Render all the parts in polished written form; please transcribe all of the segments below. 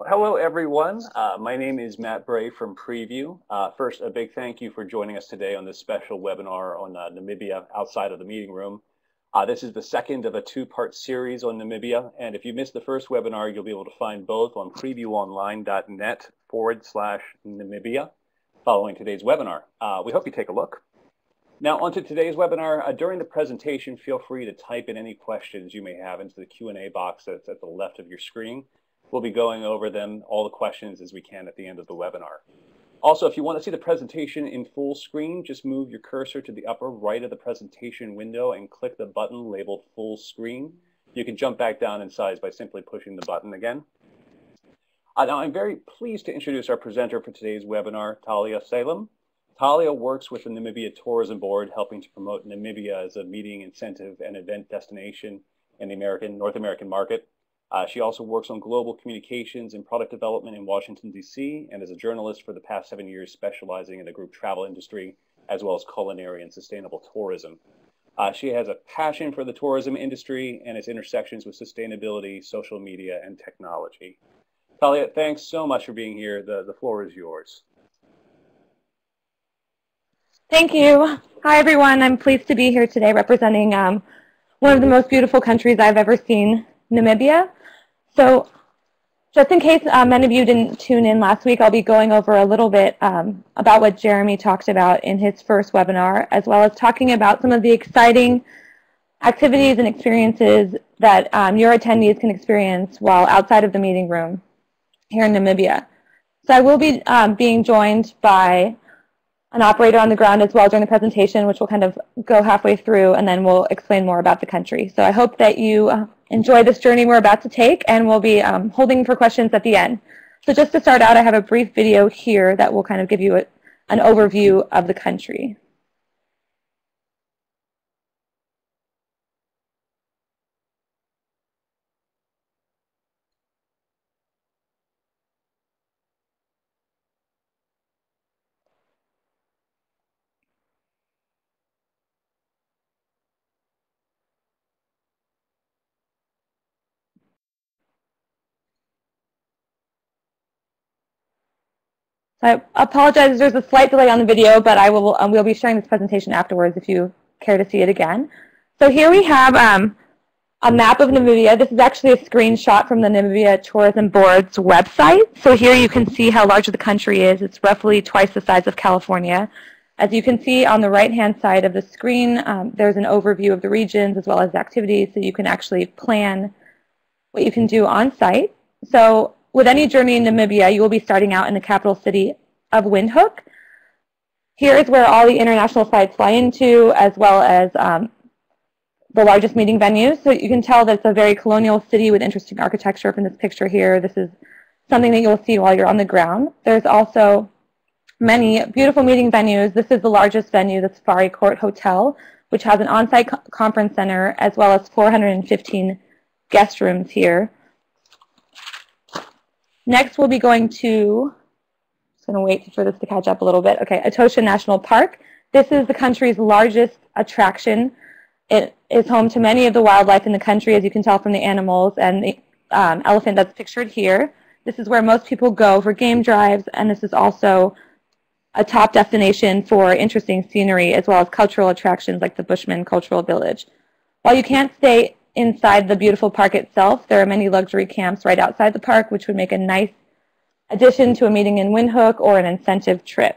Hello, everyone. My name is Matt Bray from Preview. First, a big thank you for joining us today on this special webinar on Namibia outside of the meeting room. This is the second of a two-part series on Namibia, and if you missed the first webinar, you'll be able to find both on previewonline.net/Namibia following today's webinar. We hope you take a look. Now, onto today's webinar. During the presentation, feel free to type in any questions you may have into the Q&A box that's at the left of your screen. We'll be going over them, all the questions as we can at the end of the webinar. Also, if you want to see the presentation in full screen, just move your cursor to the upper right of the presentation window and click the button labeled full screen. You can jump back down in size by simply pushing the button again. Now, I'm very pleased to introduce our presenter for today's webinar, Talia Salem. Talia works with the Namibia Tourism Board, helping to promote Namibia as a meeting, incentive, and event destination in the North American market. She also works on global communications and product development in Washington, D.C., and is a journalist for the past 7 years, specializing in the group travel industry, as well as culinary and sustainable tourism. She has a passion for the tourism industry and its intersections with sustainability, social media, and technology. Talia, thanks so much for being here. The floor is yours. Thank you. Hi, everyone. I'm pleased to be here today representing one of the most beautiful countries I've ever seen, Namibia. So just in case many of you didn't tune in last week, I'll be going over a little bit about what Jeremy talked about in his first webinar, as well as talking about some of the exciting activities and experiences that your attendees can experience while outside of the meeting room here in Namibia. So I will be being joined by an operator on the ground as well during the presentation, which will kind of go halfway through, and then we'll explain more about the country. So I hope that you enjoy this journey we're about to take, and we'll be holding for questions at the end. So just to start out, I have a brief video here that will kind of give you an overview of the country. I apologize, there's a slight delay on the video, but we'll be sharing this presentation afterwards if you care to see it again. So here we have a map of Namibia. This is actually a screenshot from the Namibia Tourism Board's website. So here you can see how large the country is. It's roughly twice the size of California. As you can see on the right-hand side of the screen, there's an overview of the regions as well as activities, so you can actually plan what you can do on site. So with any journey in Namibia, you will be starting out in the capital city of Windhoek. Here is where all the international flights fly into, as well as the largest meeting venues. So you can tell that it's a very colonial city with interesting architecture from this picture here. This is something that you'll see while you're on the ground. There's also many beautiful meeting venues. This is the largest venue, the Safari Court Hotel, which has an on-site conference center, as well as 415 guest rooms here. Next, we'll be going to, just going to wait for this to catch up a little bit. Okay, Etosha National Park. This is the country's largest attraction. It is home to many of the wildlife in the country, as you can tell from the animals and the elephant that's pictured here. This is where most people go for game drives, and this is also a top destination for interesting scenery, as well as cultural attractions like the Bushman Cultural Village. While you can't stay inside the beautiful park itself, there are many luxury camps right outside the park, which would make a nice addition to a meeting in Windhoek or an incentive trip.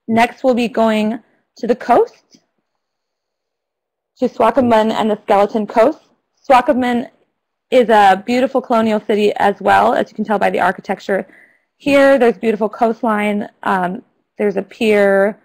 Next, we'll be going to the coast, to Swakopmund and the Skeleton Coast. Swakopmund is a beautiful colonial city as well, as you can tell by the architecture. Here, there's beautiful coastline. There's a pier,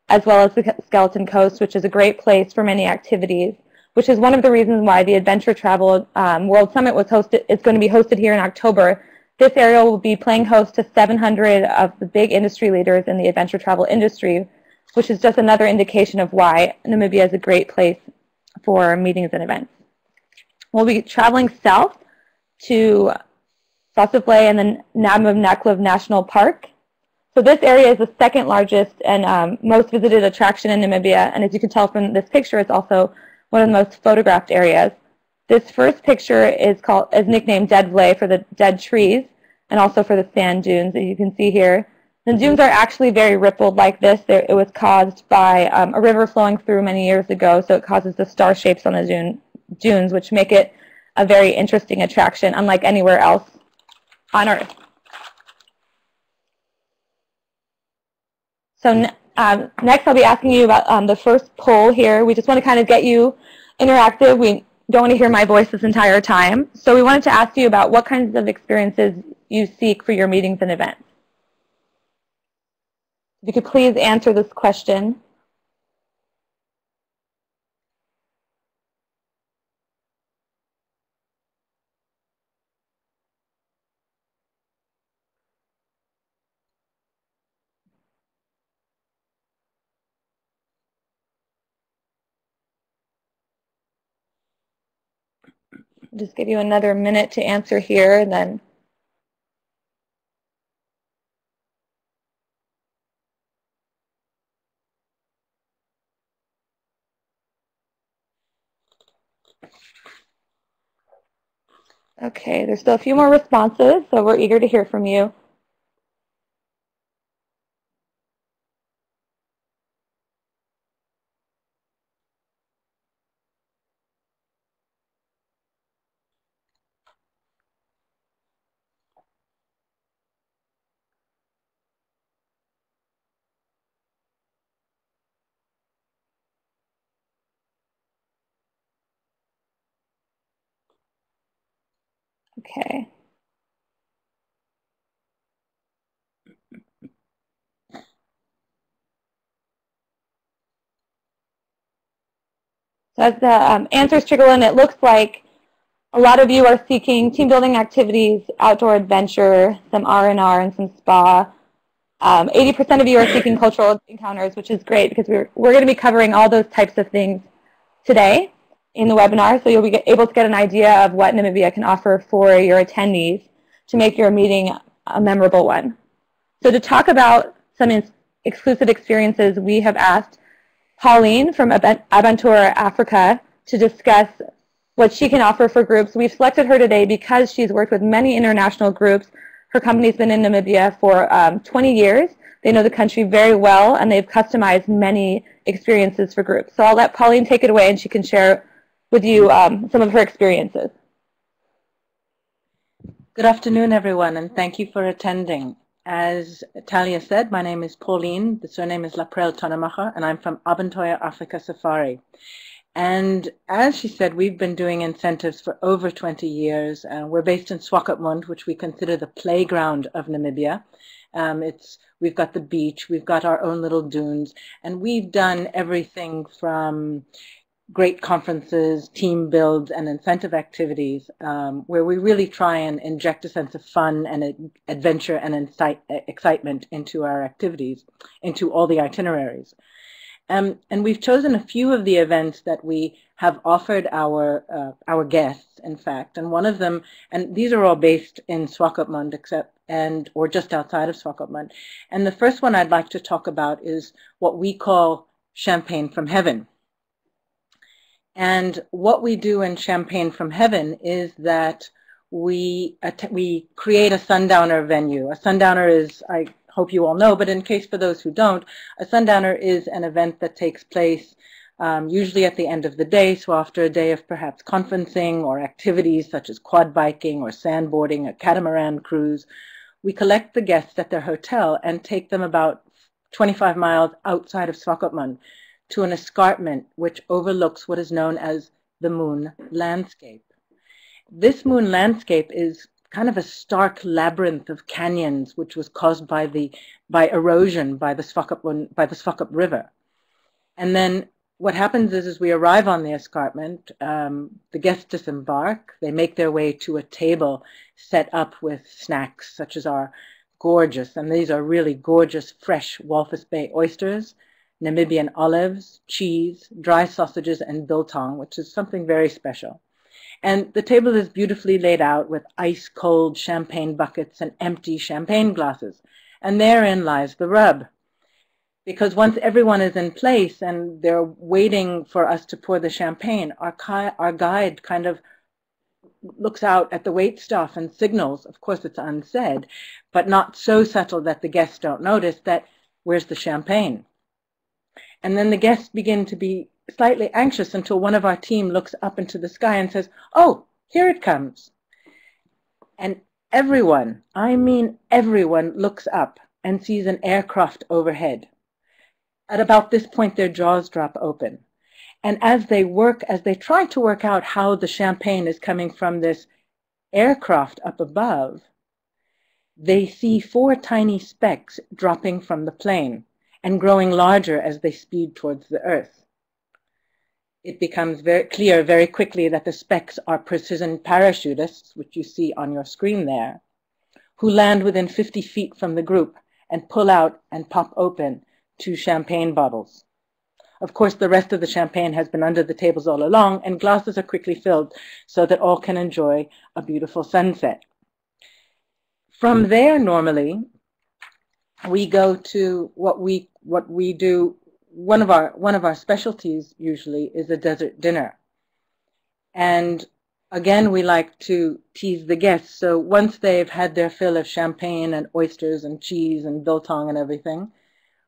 as well as the Skeleton Coast, which is a great place for many activities, which is one of the reasons why the Adventure Travel World Summit was hosted. It's going to be hosted here in October. This area will be playing host to 700 of the big industry leaders in the adventure travel industry, which is just another indication of why Namibia is a great place for meetings and events. We'll be traveling south to Sossusvlei and the Namib National Park. So this area is the second largest and most visited attraction in Namibia, and as you can tell from this picture, it's also one of the most photographed areas. This first picture is nicknamed Dead Vlei for the dead trees, and also for the sand dunes that you can see here. The dunes are actually very rippled like this. It was caused by a river flowing through many years ago, so it causes the star shapes on the dunes, which make it a very interesting attraction, unlike anywhere else on Earth. So next I'll be asking you about the first poll here. We just want to kind of get you interactive. We don't want to hear my voice this entire time. So we wanted to ask you about what kinds of experiences you seek for your meetings and events. If you could please answer this question. I'll just give you another minute to answer here, and then okay, there's still a few more responses, so we're eager to hear from you. Okay. So as the answers trickle in, it looks like a lot of you are seeking team building activities, outdoor adventure, some R&R, and some spa. 80% of you are seeking cultural encounters, which is great because we're going to be covering all those types of things today in the webinar, so you'll be able to get an idea of what Namibia can offer for your attendees to make your meeting a memorable one. So to talk about some exclusive experiences, we have asked Pauline from Abenteuer, Africa, to discuss what she can offer for groups. We've selected her today because she's worked with many international groups. Her company's been in Namibia for 20 years. They know the country very well, and they've customized many experiences for groups. So I'll let Pauline take it away, and she can share with you some of her experiences. Good afternoon, everyone, and thank you for attending. As Talia said, my name is Pauline. The surname is Tonnemacher, and I'm from Abenteuer Afrika Safari. And as she said, we've been doing incentives for over 20 years. We're based in Swakopmund, which we consider the playground of Namibia. We've got the beach, we've got our own little dunes, and we've done everything from great conferences, team builds, and incentive activities where we really try and inject a sense of fun and adventure and excitement into our activities, into all the itineraries. And we've chosen a few of the events that we have offered our guests, in fact, and one of them, and these are all based in Swakopmund, or just outside of Swakopmund. And the first one I'd like to talk about is what we call Champagne from Heaven. And what we do in Champagne from Heaven is that we create a sundowner venue. A sundowner is, I hope you all know, but in case for those who don't, a sundowner is an event that takes place usually at the end of the day, so after a day of perhaps conferencing or activities such as quad biking or sandboarding, a catamaran cruise. We collect the guests at their hotel and take them about 25 miles outside of Swakopmund to an escarpment which overlooks what is known as the Moon Landscape. This Moon Landscape is kind of a stark labyrinth of canyons which was caused by erosion by the Swakop River. And then what happens is we arrive on the escarpment, the guests disembark, they make their way to a table set up with snacks such as our gorgeous, and these are really gorgeous fresh Walvis Bay oysters, Namibian olives, cheese, dry sausages, and biltong, which is something very special. And the table is beautifully laid out with ice-cold champagne buckets and empty champagne glasses. And therein lies the rub. Because once everyone is in place and they're waiting for us to pour the champagne, our guide kind of looks out at the waitstaff and signals. Of course, it's unsaid, but not so subtle that the guests don't notice that, where's the champagne? And then the guests begin to be slightly anxious until one of our team looks up into the sky and says, oh, here it comes. And everyone, I mean everyone, looks up and sees an aircraft overhead. At about this point, their jaws drop open. And as they try to work out how the champagne is coming from this aircraft up above, they see 4 tiny specks dropping from the plane and growing larger as they speed towards the earth. It becomes very clear very quickly that the specks are precision parachutists, which you see on your screen there, who land within 50 feet from the group and pull out and pop open 2 champagne bottles. Of course, the rest of the champagne has been under the tables all along, and glasses are quickly filled so that all can enjoy a beautiful sunset. From there, normally, we go to what we do. One of our specialties usually is a desert dinner. And again, we like to tease the guests. So once they've had their fill of champagne and oysters and cheese and biltong and everything,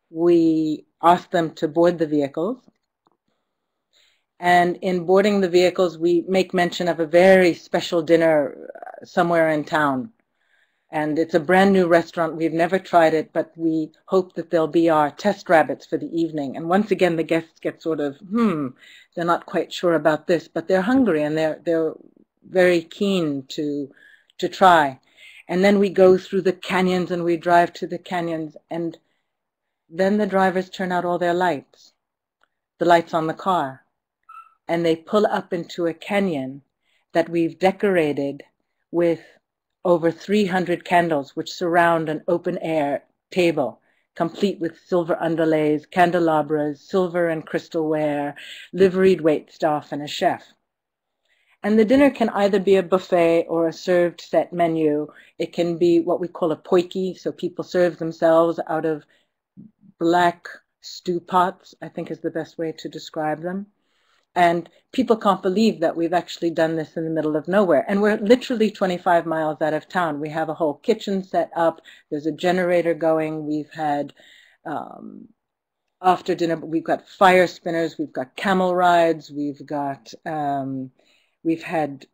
we ask them to board the vehicles. And in boarding the vehicles, we make mention of a very special dinner somewhere in town. And it's a brand new restaurant. We've never tried it, but we hope that they'll be our test rabbits for the evening. And once again, the guests get sort of, they're not quite sure about this, but they're hungry and they're very keen to try. And then we go through the canyons and we drive to the canyons, and then the drivers turn out all their lights, the lights on the car, and they pull up into a canyon that we've decorated with over 300 candles which surround an open-air table, complete with silver underlays, candelabras, silver and crystal ware, liveried waitstaff, and a chef. And the dinner can either be a buffet or a served set menu. It can be what we call a poiki, so people serve themselves out of black stew pots, I think is the best way to describe them. And people can't believe that we've actually done this in the middle of nowhere. And we're literally 25 miles out of town. We have a whole kitchen set up. There's a generator going. We've had, after dinner, we've got fire spinners. We've got camel rides. We've had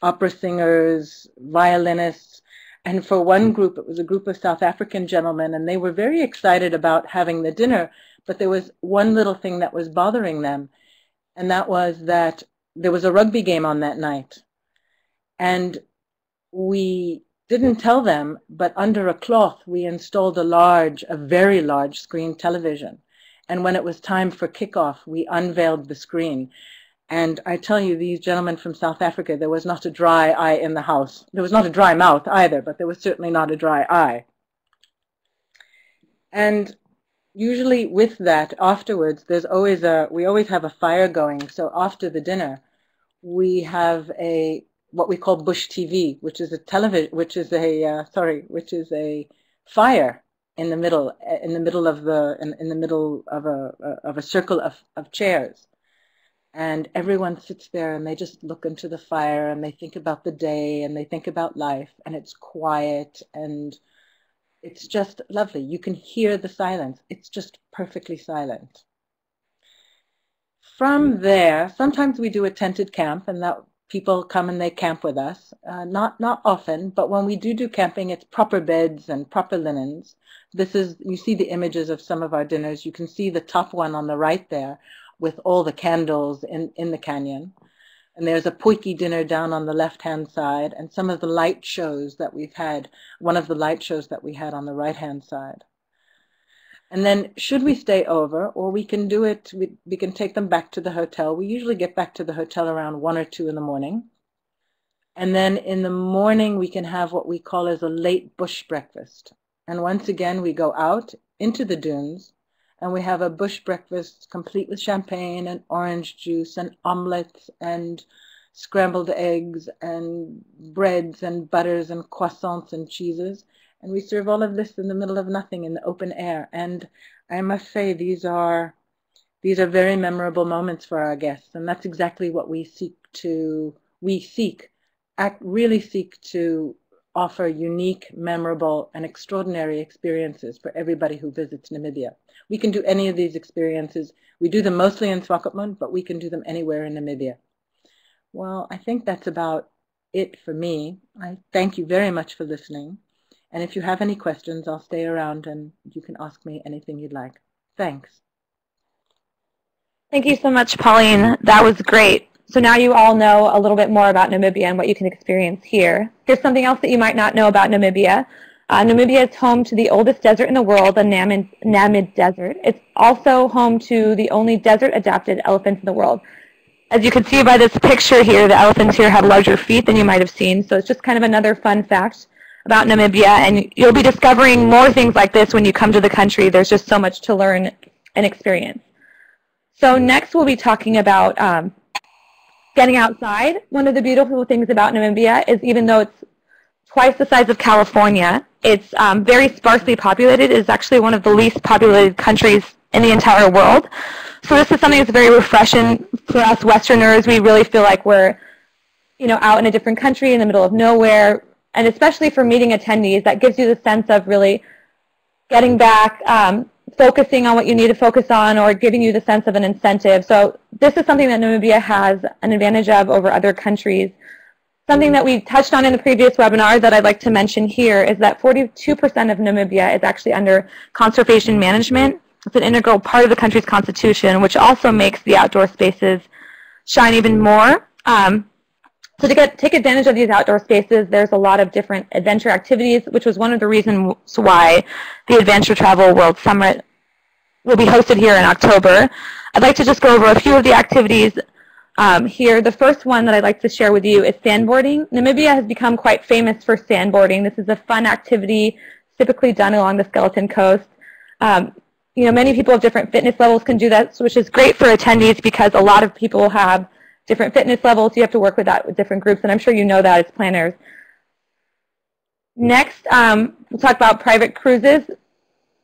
opera singers, violinists. And for one group, it was a group of South African gentlemen, and they were very excited about having the dinner. But there was one little thing that was bothering them, and that was that there was a rugby game on that night. And we didn't tell them, but under a cloth, we installed a very large screen television. And when it was time for kickoff, we unveiled the screen. And I tell you, these gentlemen from South Africa, there was not a dry eye in the house. There was not a dry mouth either, but there was certainly not a dry eye. And usually with that, afterwards, we always have a fire going. So after the dinner, we have what we call bush TV, which is a fire in the middle of a circle of chairs. And everyone sits there and they just look into the fire and they think about the day and they think about life, and it's quiet and it's just lovely. You can hear the silence. It's just perfectly silent. From there, sometimes we do a tented camp, and that people come and they camp with us. Not often, but when we do camping, it's proper beds and proper linens. You see the images of some of our dinners. You can see the top one on the right there with all the candles in the canyon. And there's a poiki dinner down on the left-hand side, and some of the light shows that we've had, one of the light shows that we had on the right-hand side. And then should we stay over, or we can do it, we can take them back to the hotel. We usually get back to the hotel around 1 or 2 in the morning. And then in the morning, we can have what we call as a late bush breakfast. And once again, we go out into the dunes, and we have a bush breakfast complete with champagne and orange juice and omelets and scrambled eggs and breads and butters and croissants and cheeses. And we serve all of this in the middle of nothing in the open air. And I must say, these are very memorable moments for our guests. And that's exactly what we seek really seek to offer unique, memorable, and extraordinary experiences for everybody who visits Namibia. We can do any of these experiences. We do them mostly in Swakopmund, but we can do them anywhere in Namibia. Well, I think that's about it for me. I thank you very much for listening. And if you have any questions, I'll stay around and you can ask me anything you'd like. Thanks. Thank you so much, Pauline. That was great. So now you all know a little bit more about Namibia and what you can experience here. Here's something else that you might not know about Namibia. Namibia is home to the oldest desert in the world, the Namib Desert. It's also home to the only desert-adapted elephants in the world. As you can see by this picture here, the elephants here have larger feet than you might have seen, so it's just kind of another fun fact about Namibia, and you'll be discovering more things like this when you come to the country. There's just so much to learn and experience. So next we'll be talking about getting outside. One of the beautiful things about Namibia is even though it's twice the size of California, it's very sparsely populated. It's actually one of the least populated countries in the entire world. So this is something that's very refreshing for us Westerners. We really feel like we're, out in a different country in the middle of nowhere. And especially for meeting attendees, that gives you the sense of really getting back, focusing on what you need to focus on, or giving you the sense of an incentive. So this is something that Namibia has an advantage of over other countries. Something that we touched on in the previous webinar that I'd like to mention here is that 42% of Namibia is actually under conservation management. It's an integral part of the country's constitution, which also makes the outdoor spaces shine even more. So to take advantage of these outdoor spaces, there's a lot of different adventure activities, which was one of the reasons why the Adventure Travel World Summit will be hosted here in October. I'd like to just go over a few of the activities here. The first one that I'd like to share with you is sandboarding. Namibia has become quite famous for sandboarding. This is a fun activity typically done along the Skeleton Coast. Many people of different fitness levels can do that, which is great for attendees because a lot of people have different fitness levels. You have to work with that with different groups, and I'm sure you know that as planners. Next, we'll talk about private cruises.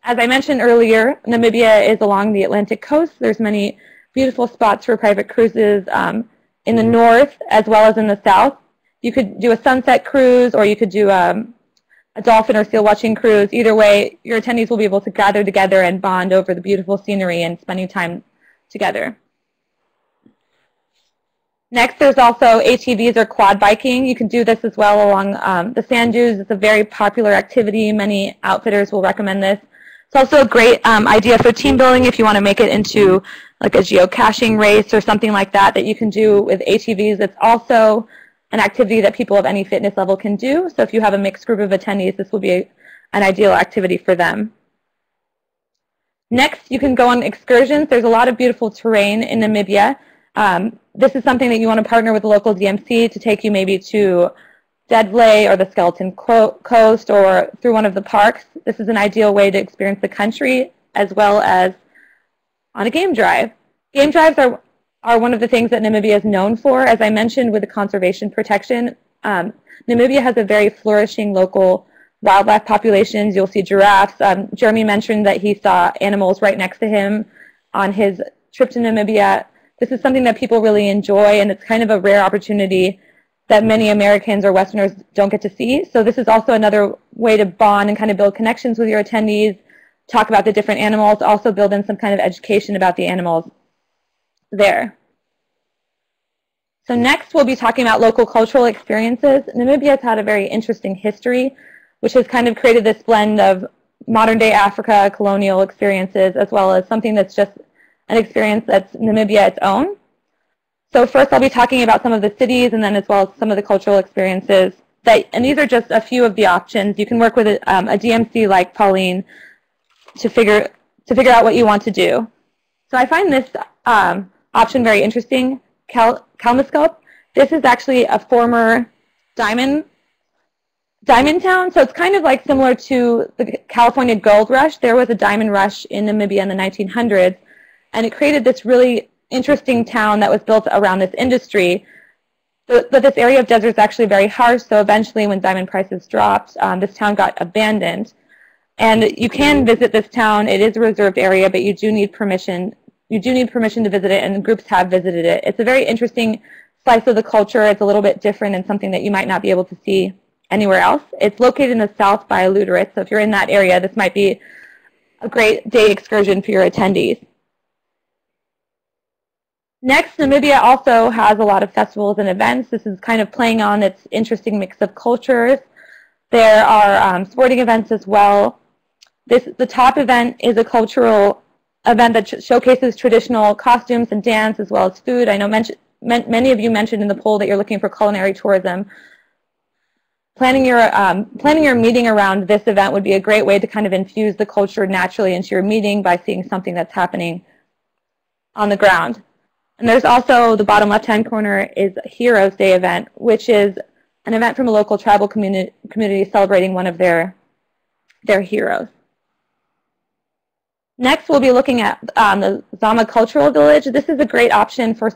As I mentioned earlier, Namibia is along the Atlantic coast. There's many beautiful spots for private cruises in the north as well as in the south. You could do a sunset cruise, or you could do a dolphin or seal watching cruise. Either way, your attendees will be able to gather together and bond over the beautiful scenery and spending time together. Next, there's also ATVs or quad biking. You can do this as well along the sand dunes. It's a very popular activity. Many outfitters will recommend this. It's also a great idea for team building if you want to make it into like a geocaching race or something like that you can do with ATVs. It's also an activity that people of any fitness level can do. So if you have a mixed group of attendees, this will be an ideal activity for them. Next, you can go on excursions. There's a lot of beautiful terrain in Namibia. This is something that you want to partner with the local DMC to take you maybe to Deadvlay or the Skeleton Coast or through one of the parks. This is an ideal way to experience the country as well as on a game drive. Game drives are one of the things that Namibia is known for. As I mentioned with the conservation protection, Namibia has a very flourishing local wildlife populations. You'll see giraffes. Jeremy mentioned that he saw animals right next to him on his trip to Namibia. This is something that people really enjoy, and it's kind of a rare opportunity that many Americans or Westerners don't get to see. So this is also another way to bond and kind of build connections with your attendees, talk about the different animals, also build in some kind of education about the animals there. So next we'll be talking about local cultural experiences. Namibia has had a very interesting history, which has kind of created this blend of modern day Africa, colonial experiences, as well as something that's just an experience that's Namibia its own. So first I'll be talking about some of the cities and then as well as some of the cultural experiences. And these are just a few of the options. You can work with a DMC like Pauline to figure out what you want to do. So I find this option very interesting, Kalmascope. This is actually a former diamond town, so it's kind of like similar to the California gold rush. There was a diamond rush in Namibia in the 1900s. And it created this really interesting town that was built around this industry. But this area of desert is actually very harsh, so eventually when diamond prices dropped, this town got abandoned. And you can visit this town. It is a reserved area, but you do need permission. You do need permission to visit it, and groups have visited it. It's a very interesting slice of the culture. It's a little bit different and something that you might not be able to see anywhere else. It's located in the south by Lüderitz, so if you're in that area, this might be a great day excursion for your attendees. Next, Namibia also has a lot of festivals and events. This is kind of playing on its interesting mix of cultures. There are sporting events as well. The top event is a cultural event that showcases traditional costumes and dance as well as food. I know many of you mentioned in the poll that you're looking for culinary tourism. Planning your meeting around this event would be a great way to kind of infuse the culture naturally into your meeting by seeing something that's happening on the ground. And there's also, the bottom left-hand corner is a Heroes Day event, which is an event from a local tribal community celebrating one of their heroes. Next, we'll be looking at the Dhamma Cultural Village. This is a great option for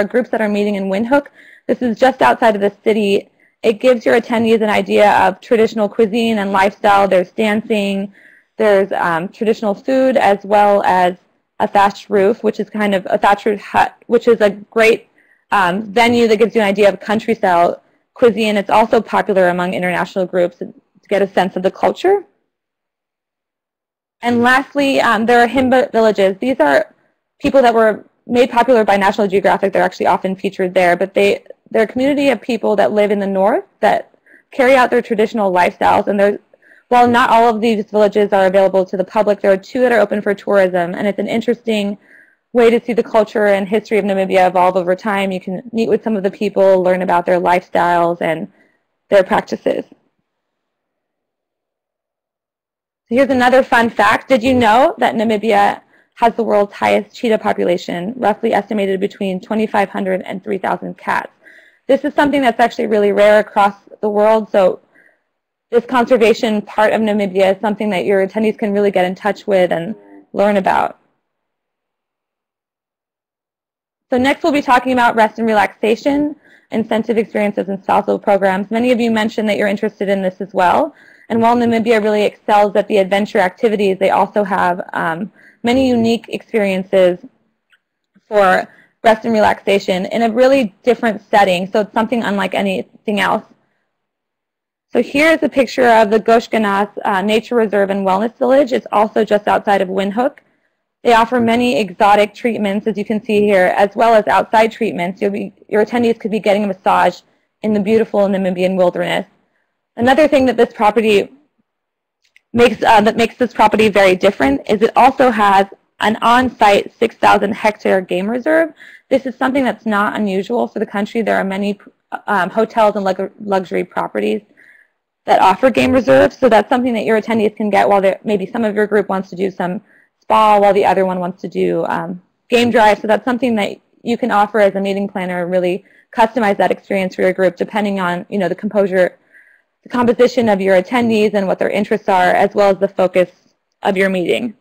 groups that are meeting in Windhoek. This is just outside of the city. It gives your attendees an idea of traditional cuisine and lifestyle. There's dancing, there's traditional food, as well as a thatched roof, which is kind of a thatched roof hut, which is a great venue that gives you an idea of country-style cuisine. It's also popular among international groups to get a sense of the culture. And lastly, there are Himba villages. These are people that were made popular by National Geographic. They're actually often featured there, but they're a community of people that live in the north that carry out their traditional lifestyles. And while not all of these villages are available to the public, there are 2 that are open for tourism, and it's an interesting way to see the culture and history of Namibia evolve over time. You can meet with some of the people, learn about their lifestyles and their practices. So here's another fun fact. Did you know that Namibia has the world's highest cheetah population, roughly estimated between 2,500 and 3,000 cats? This is something that's actually really rare across the world, so this conservation part of Namibia is something that your attendees can really get in touch with and learn about. So next we'll be talking about rest and relaxation, incentive experiences, and salsa programs. Many of you mentioned that you're interested in this as well. And while Namibia really excels at the adventure activities, they also have many unique experiences for rest and relaxation in a really different setting. So it's something unlike anything else. So here's a picture of the Goshganas Nature Reserve and Wellness Village. It's also just outside of Windhoek. They offer many exotic treatments, as you can see here, as well as outside treatments. Your attendees could be getting a massage in the beautiful Namibian wilderness. Another thing that this property makes this property very different is it also has an on-site 6,000 hectare game reserve. This is something that's not unusual for the country. There are many hotels and luxury properties that offer game reserves, so that's something that your attendees can get while maybe some of your group wants to do some spa while the other one wants to do game drive. So that's something that you can offer as a meeting planner and really customize that experience for your group depending on the composition of your attendees and what their interests are, as well as the focus of your meeting.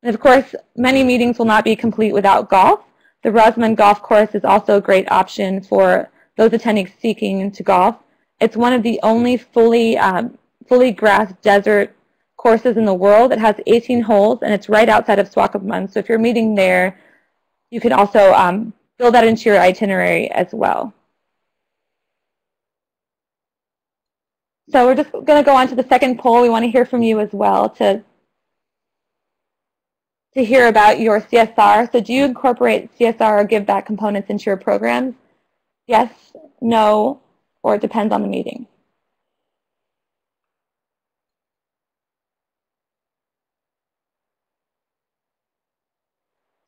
And of course, many meetings will not be complete without golf. The Rosman Golf Course is also a great option for those attending seeking to golf. It's one of the only fully grassed desert courses in the world. It has 18 holes, and it's right outside of Swakopmund. So if you're meeting there, you can also build that into your itinerary as well. So we're just going to go on to the second poll. We want to hear from you as well to hear about your CSR. So do you incorporate CSR or give back components into your programs? Yes, no, or it depends on the meeting.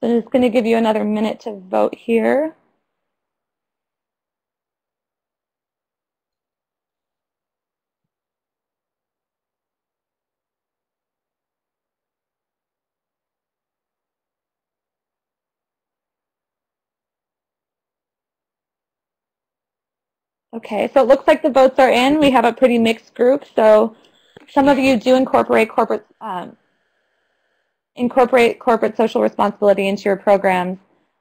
So I'm just going to give you another minute to vote here. Okay, so it looks like the votes are in. We have a pretty mixed group. So some of you do incorporate corporate social responsibility into your programs.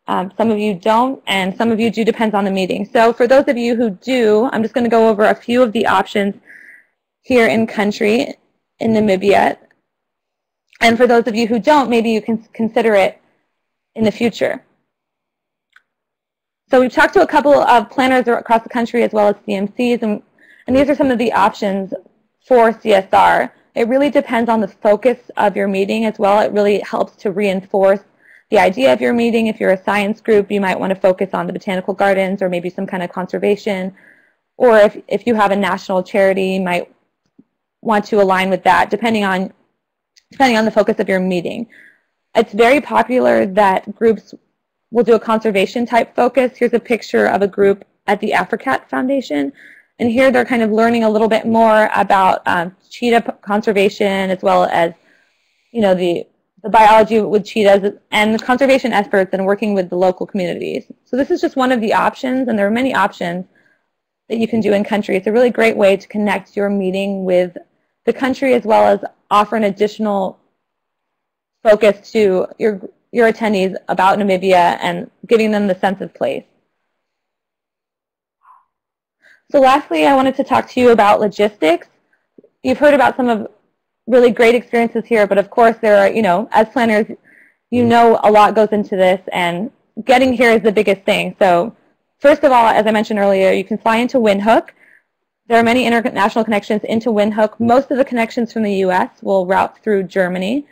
Some of you don't, and some of you do, depends on the meeting. So for those of you who do, I'm just going to go over a few of the options here in country in Namibia. And for those of you who don't, maybe you can consider it in the future. So we've talked to a couple of planners across the country as well as CMCs, and these are some of the options for CSR. It really depends on the focus of your meeting as well. It really helps to reinforce the idea of your meeting. If you're a science group, you might want to focus on the botanical gardens or maybe some kind of conservation. Or if you have a national charity, you might want to align with that depending on the focus of your meeting. It's very popular that groups will do a conservation type focus. Here's a picture of a group at the Afrika Foundation. And here they're kind of learning a little bit more about cheetah conservation as well as, the biology with cheetahs and the conservation experts and working with the local communities. So this is just one of the options, and there are many options that you can do in country. It's a really great way to connect your meeting with the country as well as offer an additional focus to your attendees about Namibia and giving them the sense of place. So lastly, I wanted to talk to you about logistics. You've heard about some of really great experiences here, but of course there are, as planners, a lot goes into this, and getting here is the biggest thing. So first of all, as I mentioned earlier, you can fly into Windhoek. There are many international connections into Windhoek. Most of the connections from the US will route through Germany,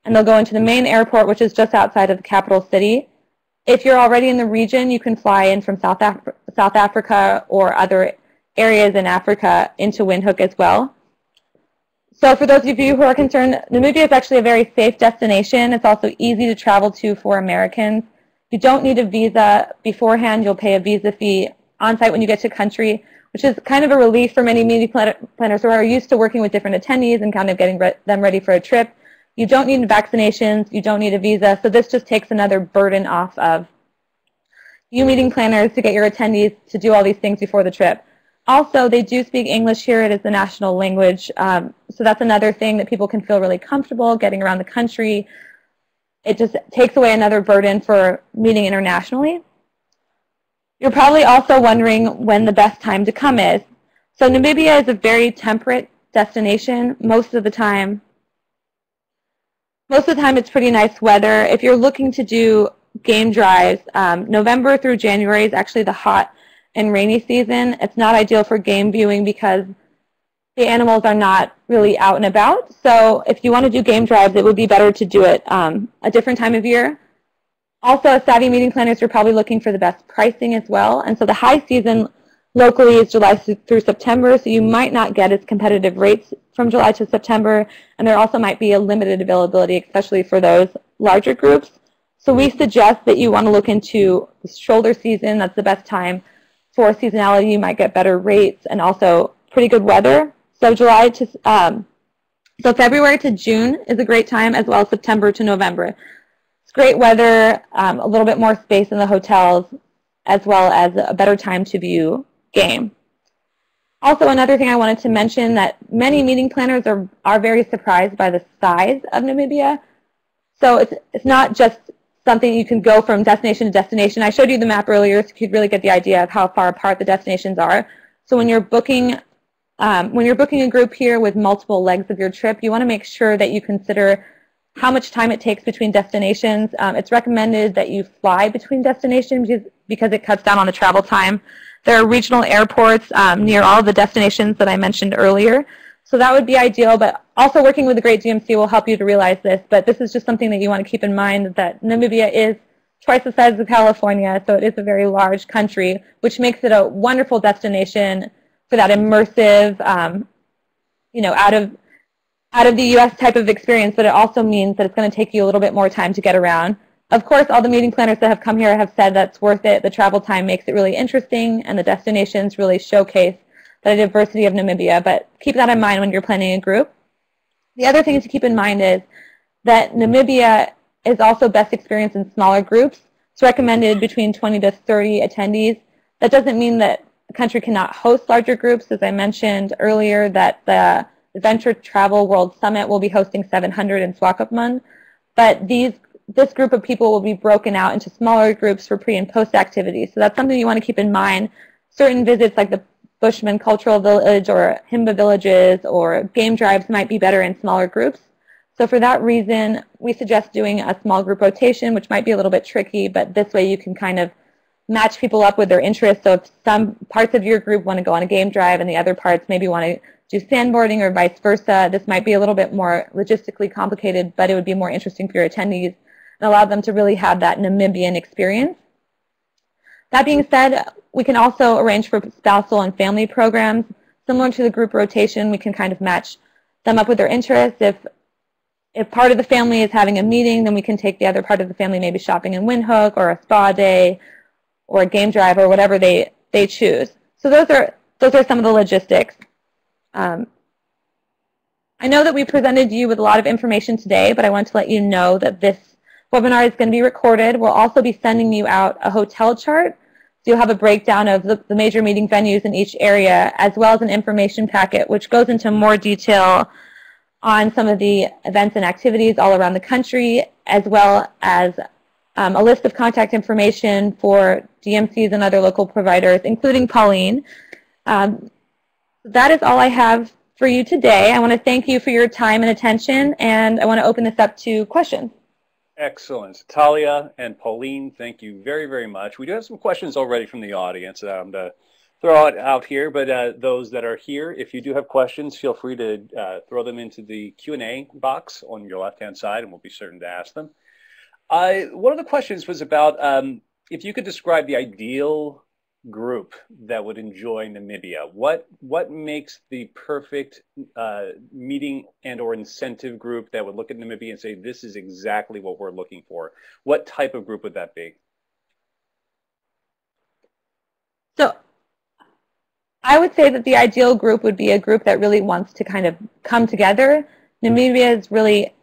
and they'll go into the main airport, which is just outside of the capital city. If you're already in the region, you can fly in from South Africa or other areas in Africa into Windhoek as well. So for those of you who are concerned, Namibia is actually a very safe destination. It's also easy to travel to for Americans. You don't need a visa beforehand. You'll pay a visa fee on site when you get to country, which is kind of a relief for many meeting planners who are used to working with different attendees and kind of getting them ready for a trip. You don't need vaccinations. You don't need a visa. So this just takes another burden off of you meeting planners to get your attendees to do all these things before the trip. Also, they do speak English here. It is the national language. So that's another thing that people can feel really comfortable getting around the country. It just takes away another burden for meeting internationally. You're probably also wondering when the best time to come is. So Namibia is a very temperate destination. Most of the time it's pretty nice weather. If you're looking to do game drives, November through January is actually the hot and rainy season. It's not ideal for game viewing because the animals are not really out and about. So if you want to do game drives, it would be better to do it a different time of year. Also, as savvy meeting planners, you're probably looking for the best pricing as well. And so the high season locally is July through September, so you might not get as competitive rates from July to September, and there also might be a limited availability, especially for those larger groups. So we suggest that you want to look into the shoulder season. That's the best time for seasonality. You might get better rates and also pretty good weather. So February to June is a great time, as well as September to November. It's great weather, a little bit more space in the hotels, as well as a better time to view game. Also, another thing I wanted to mention, that many meeting planners are very surprised by the size of Namibia. So it's not just something you can go from destination to destination. I showed you the map earlier so you could really get the idea of how far apart the destinations are. So when you're booking a group here with multiple legs of your trip, you want to make sure that you consider how much time it takes between destinations. It's recommended that you fly between destinations because it cuts down on the travel time. There are regional airports near all the destinations that I mentioned earlier. So that would be ideal, but also working with a great DMC will help you to realize this. But this is just something that you want to keep in mind, that Namibia is twice the size of California, so it is a very large country, which makes it a wonderful destination for that immersive, out of the U.S. type of experience, but it also means that it's going to take you a little bit more time to get around. Of course, all the meeting planners that have come here have said that's worth it. The travel time makes it really interesting, and the destinations really showcase the diversity of Namibia, but keep that in mind when you're planning a group. The other thing to keep in mind is that Namibia is also best experienced in smaller groups. It's recommended between 20 to 30 attendees. That doesn't mean that the country cannot host larger groups. As I mentioned earlier, that the Adventure Travel World Summit will be hosting 700 in Swakopmund, but this group of people will be broken out into smaller groups for pre and post activities. So that's something you want to keep in mind. Certain visits like the Bushman Cultural Village or Himba villages or game drives might be better in smaller groups. So for that reason, we suggest doing a small group rotation, which might be a little bit tricky, but this way you can kind of match people up with their interests. So if some parts of your group want to go on a game drive and the other parts maybe want to do sandboarding or vice versa, this might be a little bit more logistically complicated, but it would be more interesting for your attendees and allow them to really have that Namibian experience. That being said, we can also arrange for spousal and family programs. Similar to the group rotation, we can kind of match them up with their interests. If part of the family is having a meeting, then we can take the other part of the family maybe shopping in Windhoek or a spa day or a game drive or whatever they choose. So those are some of the logistics. I know that we presented you with a lot of information today, but I want to let you know that this webinar is going to be recorded. We'll also be sending you out a hotel chart. So you'll have a breakdown of the major meeting venues in each area, as well as an information packet, which goes into more detail on some of the events and activities all around the country, as well as a list of contact information for DMCs and other local providers, including Pauline. That is all I have for you today. I want to thank you for your time and attention, and I want to open this up to questions. Excellent. Talia and Pauline, thank you very, very much. We do have some questions already from the audience that I'm going to throw it out here, but those that are here, if you do have questions, feel free to throw them into the Q&A box on your left-hand side, and we'll be certain to ask them. One of the questions was about if you could describe the ideal group that would enjoy Namibia. What makes the perfect meeting and or incentive group that would look at Namibia and say, this is exactly what we're looking for? What type of group would that be? So I would say that the ideal group would be a group that really wants to kind of come together. Namibia is really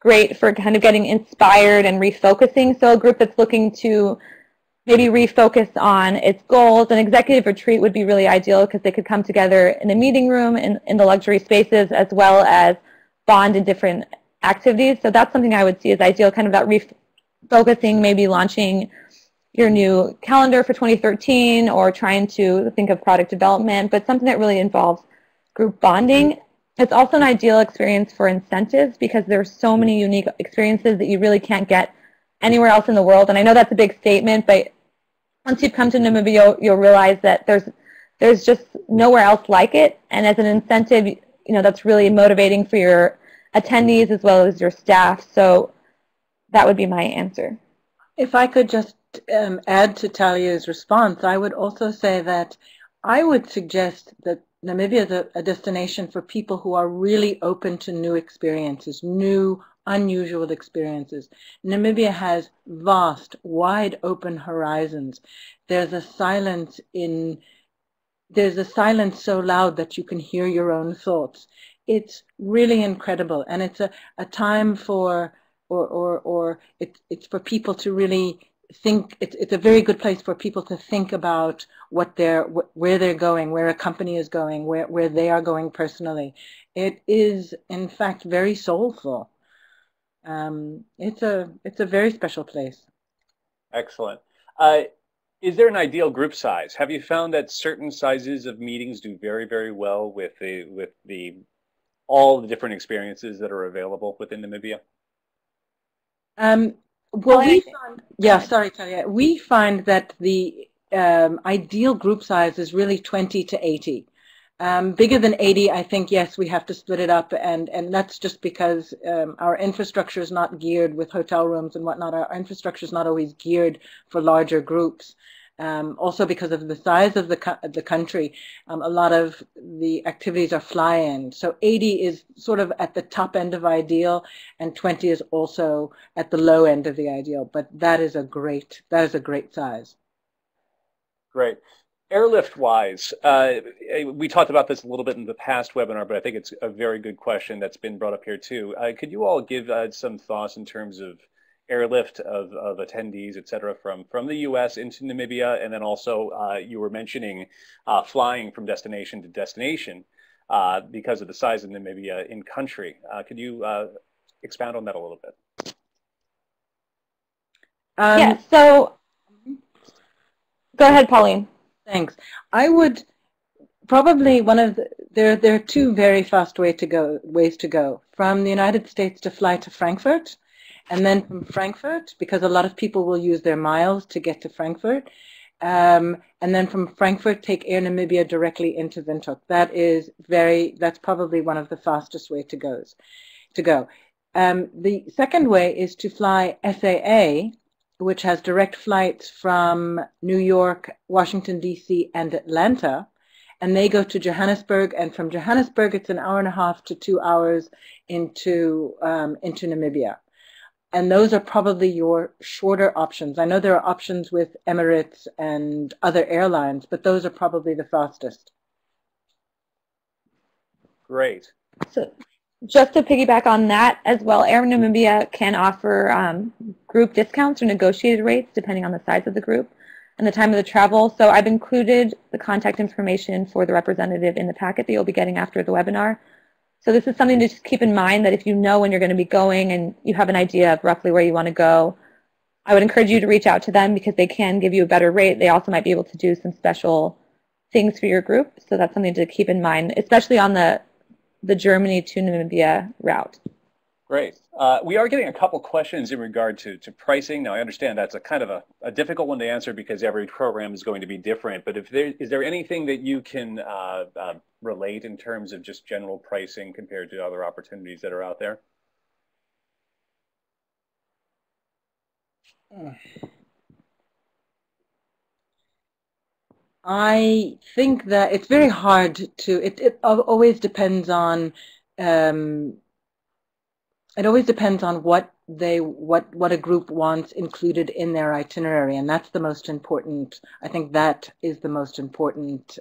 great for kind of getting inspired and refocusing. So a group that's looking to maybe refocus on its goals. An executive retreat would be really ideal because they could come together in a meeting room in the luxury spaces, as well as bond in different activities. So that's something I would see as ideal, kind of that refocusing, maybe launching your new calendar for 2013 or trying to think of product development, but something that really involves group bonding. It's also an ideal experience for incentives because there's so many unique experiences that you really can't get anywhere else in the world. And I know that's a big statement, but once you've come to Namibia, you'll realize that there's just nowhere else like it. And as an incentive, you know, that's really motivating for your attendees as well as your staff. So that would be my answer. If I could just add to Talia's response, I would also say that I would suggest that Namibia is a destination for people who are really open to new experiences, new, unusual experiences. Namibia has vast, wide open horizons. There's a silence so loud that you can hear your own thoughts. It's really incredible, and it's a time for, it's for people to really think. It's a very good place for people to think about where they're going, where a company is going, where they are going personally. It is, in fact, very soulful. It's a very special place. Excellent. Is there an ideal group size? Have you found that certain sizes of meetings do very, very well with all the different experiences that are available within Namibia? Well, we find, yeah, sorry, Talia. We find that the ideal group size is really 20 to 80. Bigger than 80, I think, yes, we have to split it up, and that's just because our infrastructure is not geared with hotel rooms and whatnot. Our infrastructure is not always geared for larger groups. Also because of the size of the country, a lot of the activities are fly-in. So 80 is sort of at the top end of ideal, and 20 is also at the low end of the ideal. But that is a great size. Great. Airlift-wise, we talked about this a little bit in the past webinar, but I think it's a very good question that's been brought up here too. Could you all give some thoughts in terms of airlift of attendees, et cetera, from the U.S. into Namibia, and then also you were mentioning flying from destination to destination because of the size of Namibia in country. Could you expound on that a little bit? Yeah, so go ahead, Pauline. Thanks. I would probably there are two very fast ways to go. From the United States to fly to Frankfurt, and then from Frankfurt, because a lot of people will use their miles to get to Frankfurt, and then from Frankfurt take Air Namibia directly into Windhoek. That's probably one of the fastest way to go. The second way is to fly SAA, which has direct flights from New York, Washington, D.C., and Atlanta. And they go to Johannesburg, and from Johannesburg, it's an hour and a half to 2 hours into Namibia. And those are probably your shorter options. I know there are options with Emirates and other airlines, but those are probably the fastest. Great. So just to piggyback on that as well, Air Namibia can offer group discounts or negotiated rates depending on the size of the group and the time of the travel. So I've included the contact information for the representative in the packet that you'll be getting after the webinar. So this is something to just keep in mind, that if you know when you're going to be going and you have an idea of roughly where you want to go, I would encourage you to reach out to them because they can give you a better rate. They also might be able to do some special things for your group. So that's something to keep in mind, especially on the Germany to Namibia route. Great. We are getting a couple questions in regard to pricing. Now, I understand that's a kind of a difficult one to answer because every program is going to be different. But is there anything that you can relate in terms of just general pricing compared to other opportunities that are out there? I think that it's very hard to. It always depends on. It always depends on what a group wants included in their itinerary, and that's the most important. I think that is the most important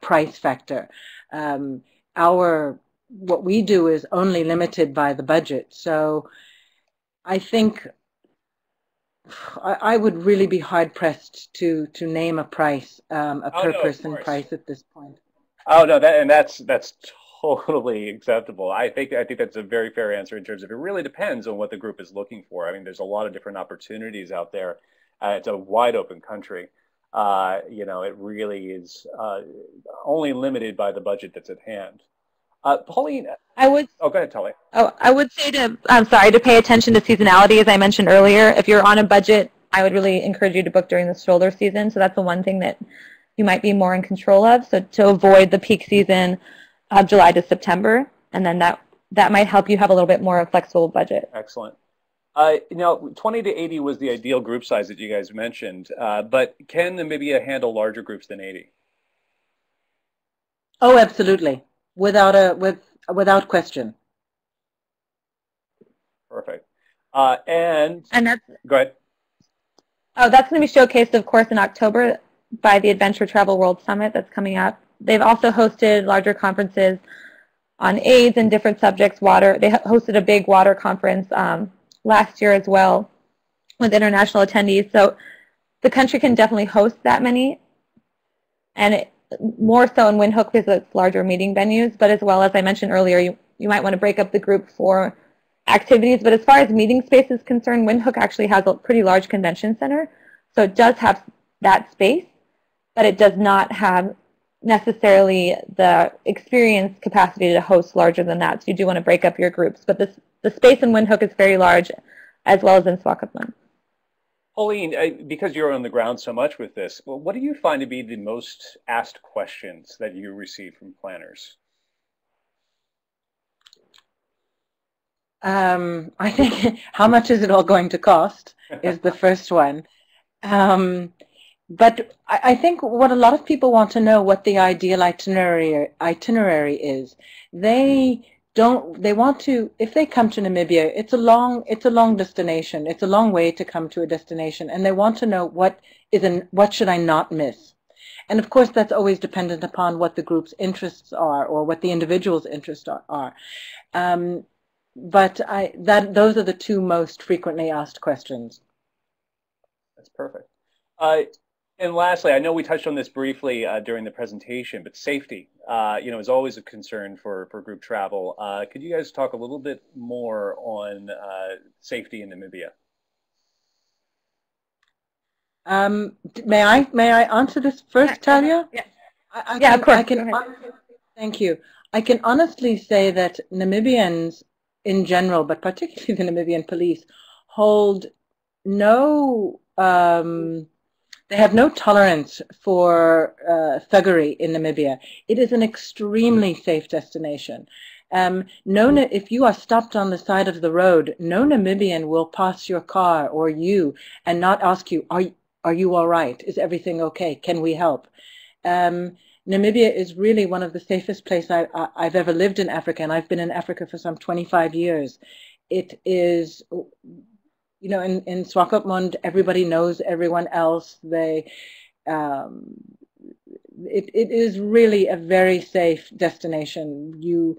price factor. What we do is only limited by the budget, so I think I would really be hard pressed to name a price, per person price at this point. Oh no, that's totally acceptable. I think that's a very fair answer in terms of it really depends on what the group is looking for. I mean, there's a lot of different opportunities out there. It's a wide open country. It really is only limited by the budget that's at hand. Pauline, oh, go ahead, Talia. Oh, I would say to pay attention to seasonality, as I mentioned earlier. If you're on a budget, I would really encourage you to book during the shoulder season. So that's the one thing that you might be more in control of. So to avoid the peak season of July to September, and then that might help you have a little bit more of a flexible budget. Excellent. 20 to 80 was the ideal group size that you guys mentioned, but can Namibia handle larger groups than 80? Oh, absolutely, without question. Perfect. And that's go ahead. Oh, that's going to be showcased, of course, in October by the Adventure Travel World Summit that's coming up. They've also hosted larger conferences on AIDS and different subjects, water. They hosted a big water conference last year as well with international attendees. So the country can definitely host that many, and more so in Windhoek because it's larger meeting venues. But as well, as I mentioned earlier, you might want to break up the group for activities. But as far as meeting space is concerned, Windhoek actually has a pretty large convention center. So it does have that space, but it does not have necessarily the experience capacity to host larger than that. So you do want to break up your groups. But the space in Windhoek is very large, as well as in Swakopmund. Pauline, because you're on the ground so much with this, well, what do you find to be the most asked questions that you receive from planners? I think how much is it all going to cost is the first one. But I think what a lot of people want to know what the ideal itinerary is. They want to, if they come to Namibia, it's a long destination. It's a long way to come to a destination, and they want to know what should I not miss. And of course, that's always dependent upon what the group's interests are or what the individual's interests are. But those are the two most frequently asked questions. That's perfect. And lastly, I know we touched on this briefly during the presentation, but safety, is always a concern for group travel. Could you guys talk a little bit more on safety in Namibia? May I answer this first, Talia? Yeah. Of course. Thank you. I can honestly say that Namibians in general, but particularly the Namibian police, hold no, they have no tolerance for thuggery in Namibia. It is an extremely safe destination. If you are stopped on the side of the road, no Namibian will pass your car or you and not ask you, are you all right? Is everything okay? Can we help? Namibia is really one of the safest places I've ever lived in Africa, and I've been in Africa for some 25 years. It is, you know, in Swakopmund, everybody knows everyone else. It is really a very safe destination. You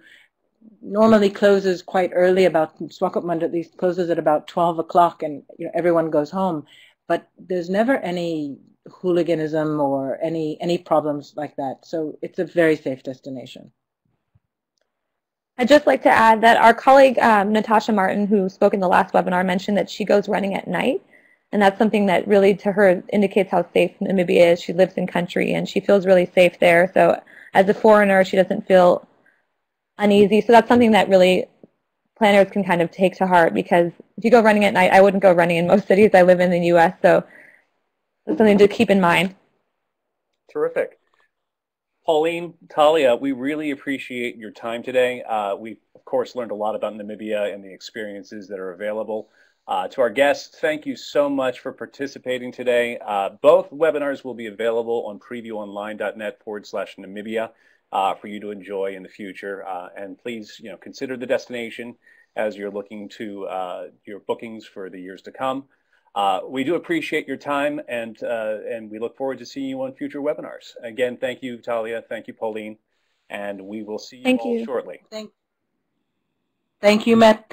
normally closes quite early, about Swakopmund at least closes at about 12 o'clock, and you know, everyone goes home. But there's never any hooliganism or any problems like that. So it's a very safe destination. I'd just like to add that our colleague Natasha Martin, who spoke in the last webinar, mentioned that she goes running at night, and that's something that really to her indicates how safe Namibia is. She lives in country and she feels really safe there, so as a foreigner she doesn't feel uneasy. So that's something that really planners can kind of take to heart, because if you go running at night, I wouldn't go running in most cities. I live in the US, so that's something to keep in mind. Terrific. Pauline, Talia, we really appreciate your time today. We, of course, learned a lot about Namibia and the experiences that are available. To our guests, thank you so much for participating today. Both webinars will be available on previewonline.net/Namibia for you to enjoy in the future. And please, you know, consider the destination as you're looking to your bookings for the years to come. We do appreciate your time, and we look forward to seeing you on future webinars. Again, thank you, Talia. Thank you, Pauline. And we will see you all shortly. Thank you, Matt.